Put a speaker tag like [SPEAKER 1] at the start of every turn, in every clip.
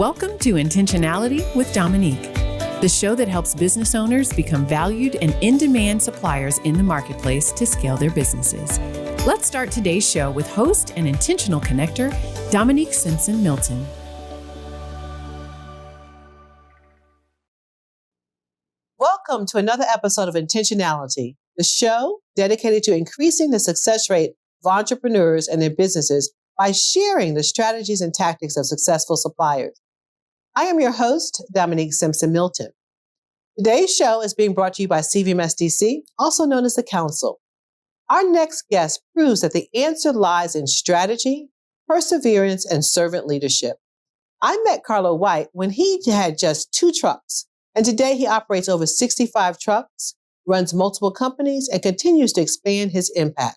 [SPEAKER 1] Welcome to Intentionality with Dominique, the show that helps business owners become valued and in-demand suppliers in the marketplace to scale their businesses. Let's start today's show with host and intentional connector, Dominique Simpson-Milton.
[SPEAKER 2] Welcome to another episode of Intentionality, the show dedicated to increasing the success rate of entrepreneurs and their businesses by sharing the strategies and tactics of successful suppliers. I am your host, Dominique Simpson-Milton. Today's show is being brought to you by CVMSDC, also known as the Council. Our next guest proves that the answer lies in strategy, perseverance, and servant leadership. I met Carlo White when he had just 2 trucks, and today he operates over 65 trucks, runs multiple companies, and continues to expand his impact.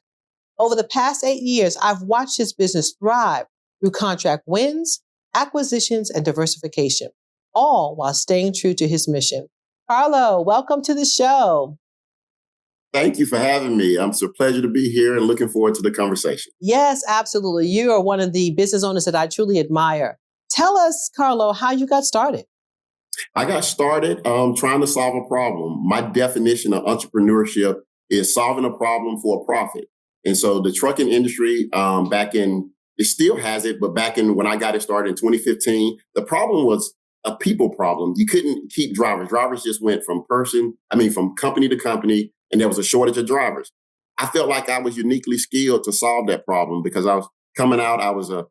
[SPEAKER 2] Over the past 8 years, I've watched his business thrive through contract wins, acquisitions, and diversification, all while staying true to his mission. Carlo, welcome to the show.
[SPEAKER 3] Thank you for having me. It's a pleasure to be here and looking forward to the conversation.
[SPEAKER 2] Yes, absolutely. You are one of the business owners that I truly admire. Tell us, Carlo, how you got started.
[SPEAKER 3] I got started trying to solve a problem. My definition of entrepreneurship is solving a problem for a profit. And so the trucking industry it still has it, but back in when I got it started in 2015, the problem was a people problem. You couldn't keep drivers. Drivers just went from company to company, and there was a shortage of drivers. I felt like I was uniquely skilled to solve that problem because I was coming out. I was a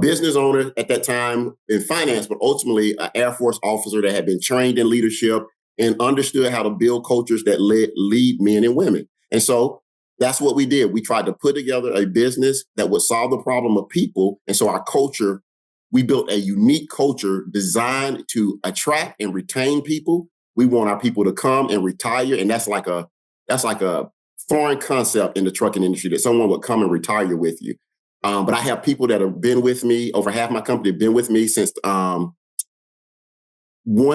[SPEAKER 3] business owner at that time in finance, but ultimately an Air Force officer that had been trained in leadership and understood how to build cultures that lead men and women. And so that's what we did. We tried to put together a business that would solve the problem of people. And so our culture, we built a unique culture designed to attract and retain people. We want our people to come and retire. And that's like a foreign concept in the trucking industry that someone would come and retire with you. But I have people that have been with me, over half my company have been with me since 1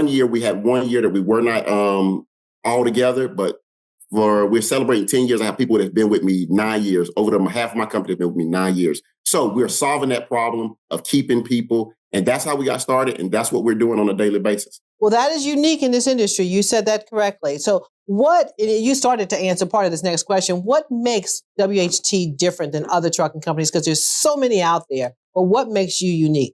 [SPEAKER 3] year. We had 1 year that we were not all together, but we're celebrating 10 years. I have people that have been with me 9 years. Half of my company have been with me 9 years. So we're solving that problem of keeping people. And that's how we got started. And that's what we're doing on a daily basis.
[SPEAKER 2] Well, that is unique in this industry. You said that correctly. So you started to answer part of this next question. What makes WHT different than other trucking companies? Because there's so many out there. But what makes you unique?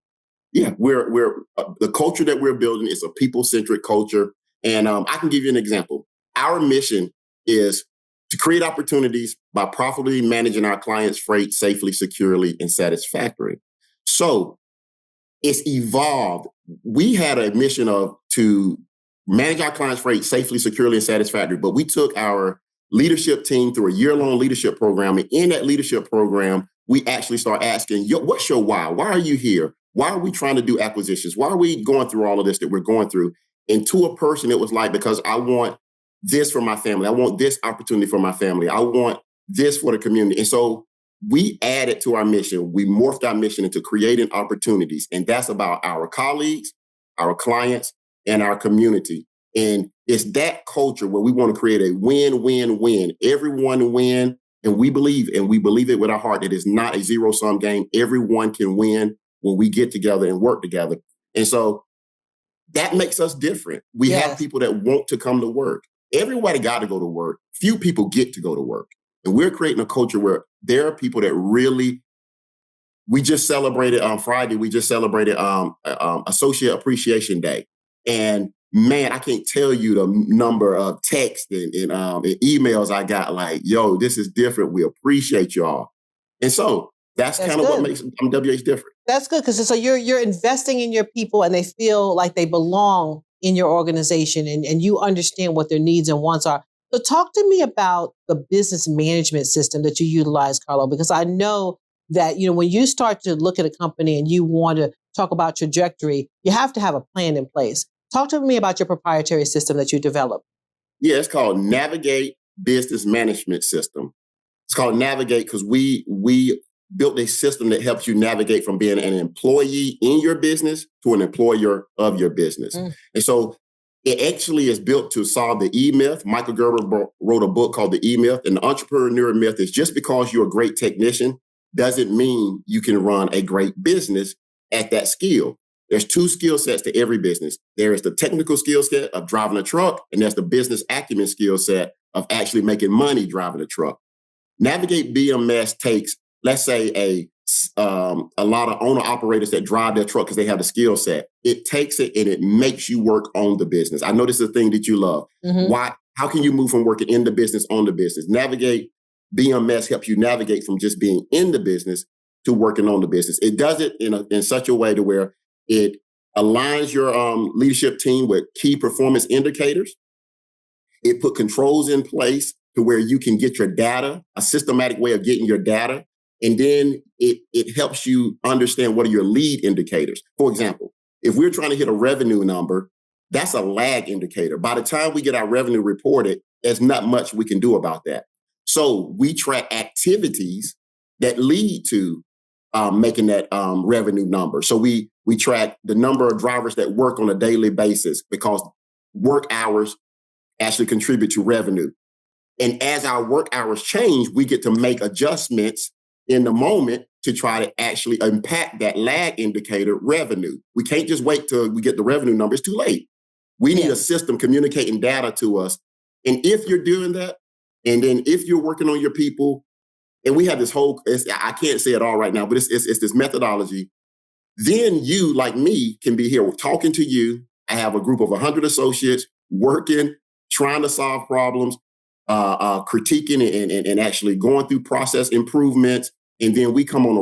[SPEAKER 3] Yeah, we're the culture that we're building is a people-centric culture. And I can give you an example. Our mission is to create opportunities by profitably managing our clients' freight safely, securely, and satisfactorily. So it's evolved. We had a mission to manage our clients' freight safely, securely, and satisfactorily, but we took our leadership team through a year-long leadership program. And in that leadership program, we actually start asking, what's your why? Why are you here? Why are we trying to do acquisitions? Why are we going through all of this that we're going through? And to a person, it was like, because I want this for my family. I want this opportunity for my family. I want this for the community. And so we added to our mission. We morphed our mission into creating opportunities. And that's about our colleagues, our clients, and our community. And it's that culture where we want to create a win-win-win. Everyone win. And we believe it with our heart. It is not a zero-sum game. Everyone can win when we get together and work together. And so that makes us different. We have people that want to come to work. Everybody got to go to work. Few people get to go to work. And we're creating a culture where there are people that really, we just celebrated on Friday, Associate Appreciation Day. And man, I can't tell you the number of texts and emails I got like, this is different. We appreciate y'all. And so that's kind of what makes WH different.
[SPEAKER 2] That's good, because so you're investing in your people and they feel like they belong in your organization and you understand what their needs and wants are. So talk to me about the business management system that you utilize, Carlo, because I know that, when you start to look at a company and you want to talk about trajectory, you have to have a plan in place. Talk to me about your proprietary system that you developed.
[SPEAKER 3] Yeah, it's called Navigate Business Management System. It's called Navigate because we built a system that helps you navigate from being an employee in your business to an employer of your business. And so it actually is built to solve the E-myth. Michael Gerber wrote a book called The E-myth, and the entrepreneur myth is just because you're a great technician doesn't mean you can run a great business at that skill. There's two skill sets to every business. There is the technical skill set of driving a truck, and there's the business acumen skill set of actually making money driving a truck. Navigate BMS takes, let's say, a lot of owner operators that drive their truck because they have the skill set. It takes it and it makes you work on the business. I know this is a thing that you love.
[SPEAKER 2] Mm-hmm.
[SPEAKER 3] Why? How can you move from working in the business on the business? Navigate BMS helps you navigate from just being in the business to working on the business. It does it in such a way to where it aligns your leadership team with key performance indicators. It put controls in place to where you can get your data, a systematic way of getting your data. And then it helps you understand what are your lead indicators. For example, if we're trying to hit a revenue number, that's a lag indicator. By the time we get our revenue reported, there's not much we can do about that. So we track activities that lead to making that revenue number. So we track the number of drivers that work on a daily basis because work hours actually contribute to revenue. And as our work hours change, we get to make adjustments in the moment to try to actually impact that lag indicator revenue. We can't just wait till we get the revenue number. It's too late. We need a system communicating data to us. And if you're doing that, and then if you're working on your people, and we have this whole, I can't say it all right now, but it's this methodology, then you, like me, can be here talking to you. I have a group of 100 associates working, trying to solve problems, critiquing and actually going through process improvements. And then we come on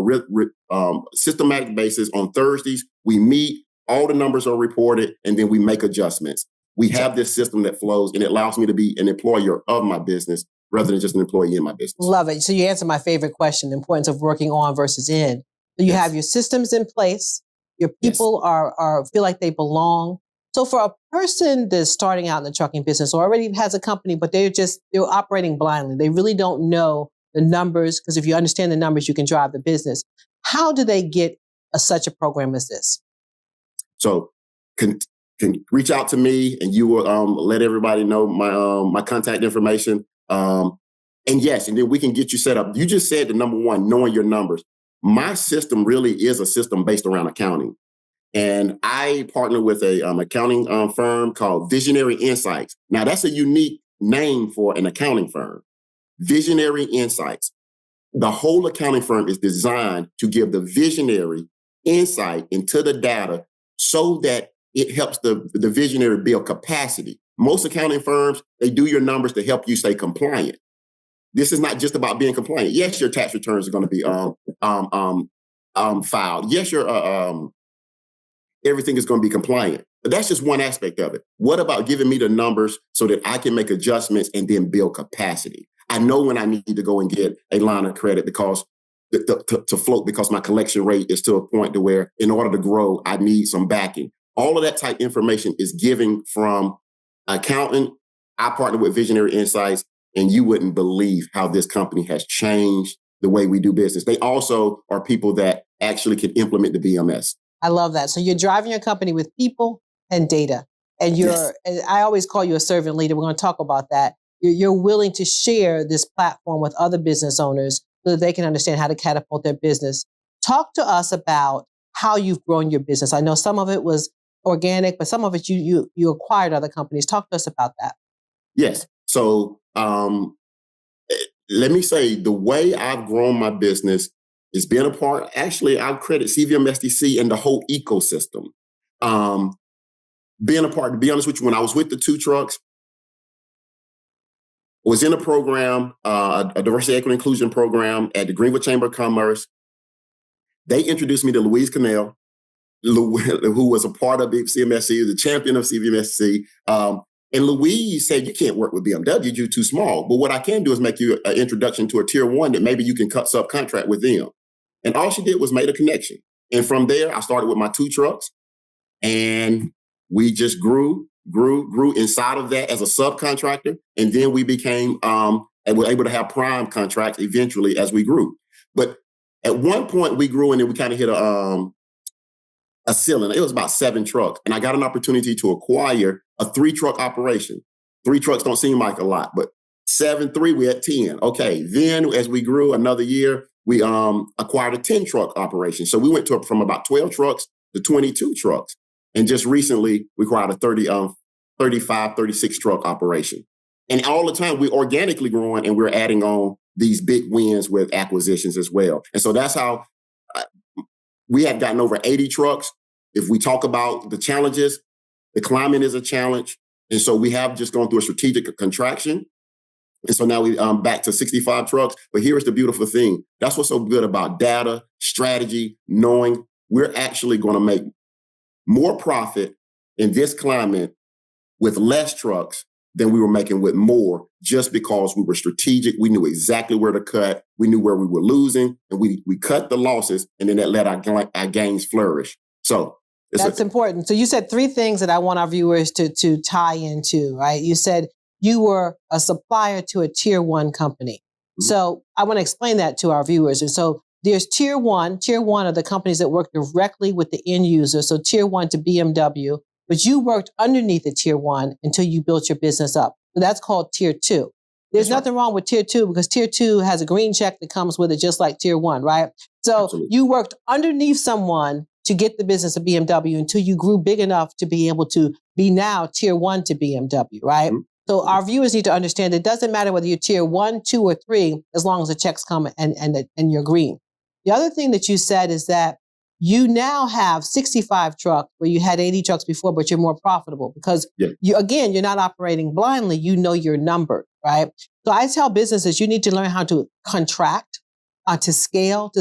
[SPEAKER 3] a systematic basis on Thursdays. We meet, all the numbers are reported, and then we make adjustments. We have this system that flows, and it allows me to be an employer of my business rather than just an employee in my business.
[SPEAKER 2] Love it. So you answered my favorite question, the importance of working on versus in. So you have your systems in place. Your people are feel like they belong. So for a person that's starting out in the trucking business or already has a company, but they're operating blindly. They really don't know the numbers, because if you understand the numbers, you can drive the business. How do they get such a program as this?
[SPEAKER 3] So can reach out to me, and you will let everybody know my contact information. And then we can get you set up. You just said the number one, knowing your numbers. My system really is a system based around accounting. And I partner with a accounting firm called Visionary Insights. Now, that's a unique name for an accounting firm. Visionary Insights. The whole accounting firm is designed to give the visionary insight into the data so that it helps the visionary build capacity. Most accounting firms, they do your numbers to help you stay compliant. This is not just about being compliant. Yes, your tax returns are going to be filed. Yes, your everything is going to be compliant. But that's just one aspect of it. What about giving me the numbers so that I can make adjustments and then build capacity? I know when I need to go and get a line of credit because to float, because my collection rate is to a point to where in order to grow, I need some backing. All of that type information is given from accountant. I partner with Visionary Insights, and you wouldn't believe how this company has changed the way we do business. They also are people that actually can implement the BMS.
[SPEAKER 2] I love that. So you're driving your company with people and data. And and I always call you a servant leader. We're going to talk about that. You're willing to share this platform with other business owners so that they can understand how to catapult their business. Talk to us about how you've grown your business. I know some of it was organic, but some of it you acquired other companies. Talk to us about that.
[SPEAKER 3] Yes. So let me say the way I've grown my business is being a part. Actually, I credit CVM SDC and the whole ecosystem. Being a part, to be honest with you, when I was with the two trucks, was in a program, a diversity, equity, inclusion program at the Greenwood Chamber of Commerce. They introduced me to Louise Cannell, who was a part of CMSC, the champion of CVMSC. And Louise said, you can't work with BMW, you're too small. But what I can do is make you an introduction to a tier one that maybe you can subcontract with them. And all she did was made a connection. And from there, I started with my two trucks. And we just grew inside of that as a subcontractor. And then we became, and were able to have prime contracts eventually as we grew. But at one point we grew, and then we kind of hit a ceiling. It was about 7 trucks. And I got an opportunity to acquire a 3-truck operation. 3 trucks don't seem like a lot, but 7-3, we had 10. Okay. Then as we grew another year, we acquired a 10-truck operation. So we went from about 12 trucks to 22 trucks. And just recently, we acquired a 35, 36 truck operation. And all the time, we're organically growing and we're adding on these big wins with acquisitions as well. And so that's how we have gotten over 80 trucks. If we talk about the challenges, the climate is a challenge. And so we have just gone through a strategic contraction. And so now we back to 65 trucks. But here's the beautiful thing. That's what's so good about data, strategy, knowing we're actually going to make more profit in this climate with less trucks than we were making with more, just because we were strategic. We knew exactly where to cut. We knew where we were losing, and we cut the losses, and then that let our gains flourish. So
[SPEAKER 2] that's important. So you said three things that I want our viewers to tie into, right? You said you were a supplier to a tier one company. Mm-hmm. So I want to explain that to our viewers. And so there's tier one. Tier one are the companies that work directly with the end user. So tier one to BMW, but you worked underneath the tier one until you built your business up. So that's called tier two. There's nothing wrong with tier two because tier two has a green check that comes with it, just like tier one, right? So Absolutely. You worked underneath someone to get the business of BMW until you grew big enough to be able to be now tier one to BMW, right? Mm-hmm. So our viewers need to understand it doesn't matter whether you're tier 1, 2, or 3, as long as the checks come and you're green. The other thing that you said is that you now have 65 trucks where you had 80 trucks before, but you're more profitable because you're not operating blindly. You know your number, right? So I tell businesses you need to learn how to contract, to scale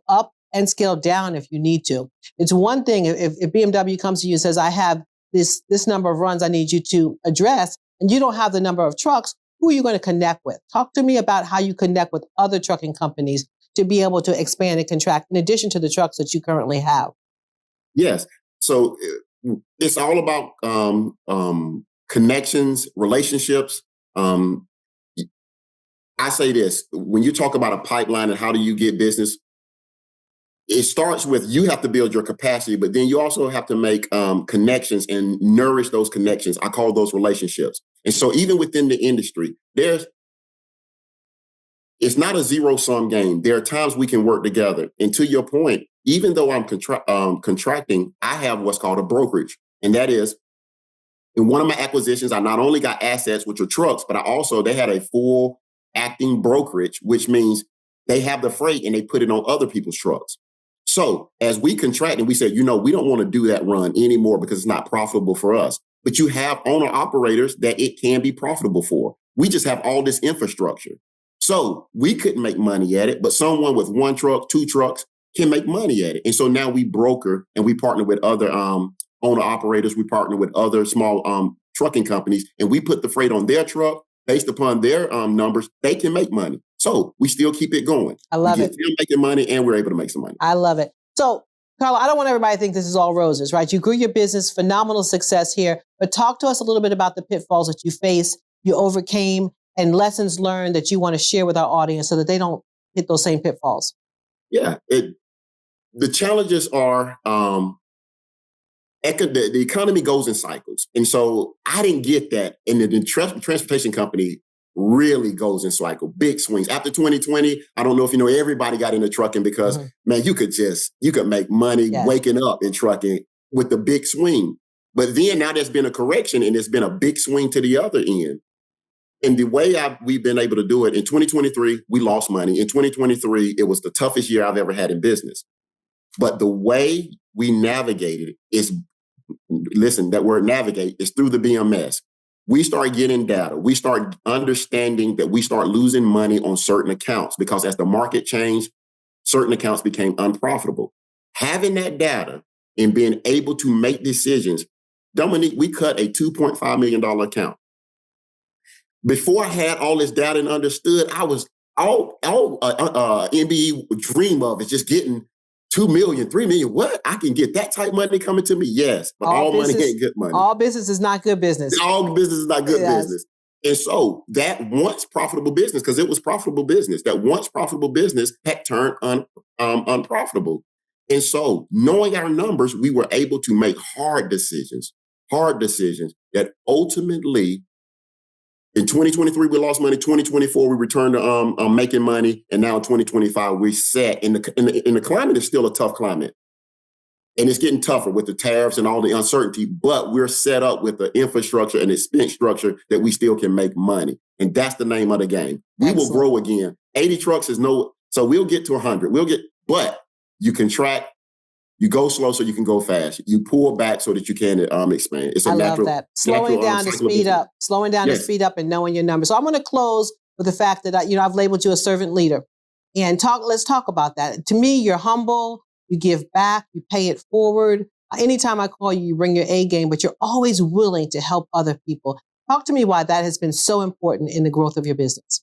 [SPEAKER 2] up and scale down if you need to. It's one thing if BMW comes to you and says, I have this number of runs I need you to address, and you don't have the number of trucks, who are you going to connect with? Talk to me about how you connect with other trucking companies to be able to expand and contract in addition to the trucks that you currently have.
[SPEAKER 3] Yes. So it's all about connections, relationships. I say this, when you talk about a pipeline and how do you get business, it starts with you have to build your capacity, but then you also have to make connections and nourish those connections. I call those relationships. And so even within the industry, it's not a zero-sum game. There are times we can work together. And to your point, even though I'm contracting, I have what's called a brokerage. And that is, in one of my acquisitions, I not only got assets, which are trucks, but they had a full acting brokerage, which means they have the freight and they put it on other people's trucks. So as we contract and we said, we don't want to do that run anymore because it's not profitable for us. But you have owner operators that it can be profitable for. We just have all this infrastructure. So we couldn't make money at it, but someone with 1 truck, 2 trucks can make money at it. And so now we broker and we partner with other owner operators. We partner with other small trucking companies, and we put the freight on their truck based upon their numbers. They can make money. So we still keep it going.
[SPEAKER 2] I love it.
[SPEAKER 3] We're making money and we're able to make some money.
[SPEAKER 2] I love it. So, Carlo, I don't want everybody to think this is all roses, right? You grew your business, phenomenal success here, but talk to us a little bit about the pitfalls that you faced, you overcame, and lessons learned that you want to share with our audience so that they don't hit those same pitfalls.
[SPEAKER 3] Yeah. The challenges are, the economy goes in cycles. And so I didn't get that. And the transportation company really goes in cycle, big swings. After 2020, I don't know if you know, everybody got into trucking because, man, you could make money waking up in trucking with the big swing. But then now there's been a correction and there's been a big swing to the other end. And the way we've been able to do it, in 2023, we lost money. In 2023, it was the toughest year I've ever had in business. But the way we navigated it is, listen, that word navigate is through the BMS. We start getting data. We start understanding that we start losing money on certain accounts because as the market changed, certain accounts became unprofitable. Having that data and being able to make decisions, Dominique, we cut a $2.5 million account. Before I had all this data and understood, I was all MBE dream of is just getting 2 million, 3 million. What? I can get that type of money coming to me? Yes, but all money ain't good money.
[SPEAKER 2] All business is not good business.
[SPEAKER 3] All business is not good business. And so that once profitable business, because it was profitable business, that once profitable business had turned unprofitable. And so knowing our numbers, we were able to make hard decisions that ultimately, in 2023, we lost money. 2024, we returned to making money. And now in 2025, we set in the climate is still a tough climate. And it's getting tougher with the tariffs and all the uncertainty, but we're set up with the infrastructure and expense structure that we still can make money. And that's the name of the game. We will grow again. 80 trucks is so we'll get to 100. But you contract, you go slow so you can go fast. You pull back so that you can expand. It's a natural.
[SPEAKER 2] Love that. Slowing down to speed up, and knowing your numbers. So I'm going to close with the fact that I've labeled you a servant leader, and let's talk about that. To me, you're humble. You give back, you pay it forward. Anytime I call you, you bring your A game, but you're always willing to help other people. Talk to me why that has been so important in the growth of your business.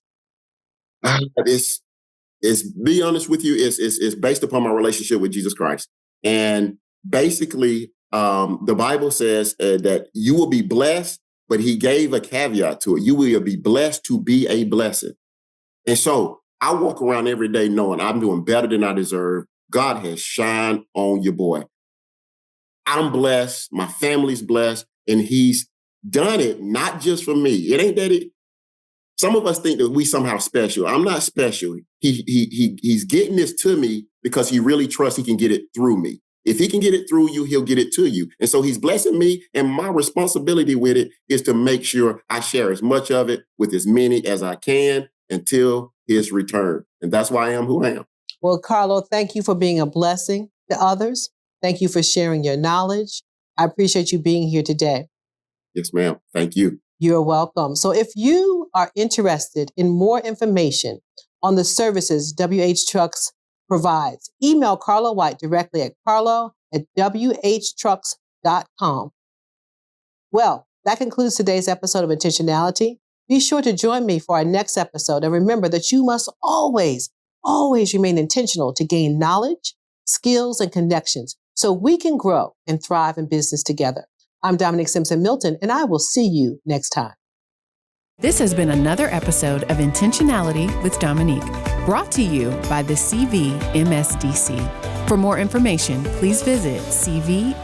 [SPEAKER 3] It's be honest with you, it's based upon my relationship with Jesus Christ. And basically, the Bible says that you will be blessed, but he gave a caveat to it. You will be blessed to be a blessing. And so I walk around every day knowing I'm doing better than I deserve. God has shined on your boy. I'm blessed. My family's blessed. And he's done it not just for me. It ain't that some of us think that we somehow special. I'm not special. He's getting this to me because he really trusts he can get it through me. If he can get it through you, he'll get it to you. And so he's blessing me. And my responsibility with it is to make sure I share as much of it with as many as I can until his return. And that's why I am who I am.
[SPEAKER 2] Well, Carlo, thank you for being a blessing to others. Thank you for sharing your knowledge. I appreciate you being here today.
[SPEAKER 3] Yes, ma'am. Thank you.
[SPEAKER 2] You're welcome. So if you are interested in more information on the services WH Trucks provides, email Carlo White directly at carlo@whtrucks.com. Well, that concludes today's episode of Intentionality. Be sure to join me for our next episode. And remember that you must always remain intentional to gain knowledge, skills, and connections so we can grow and thrive in business together. I'm Dominique Simpson-Milton, and I will see you next time.
[SPEAKER 1] This has been another episode of Intentionality with Dominique, brought to you by the CVMSDC. For more information, please visit cvmsdc.org.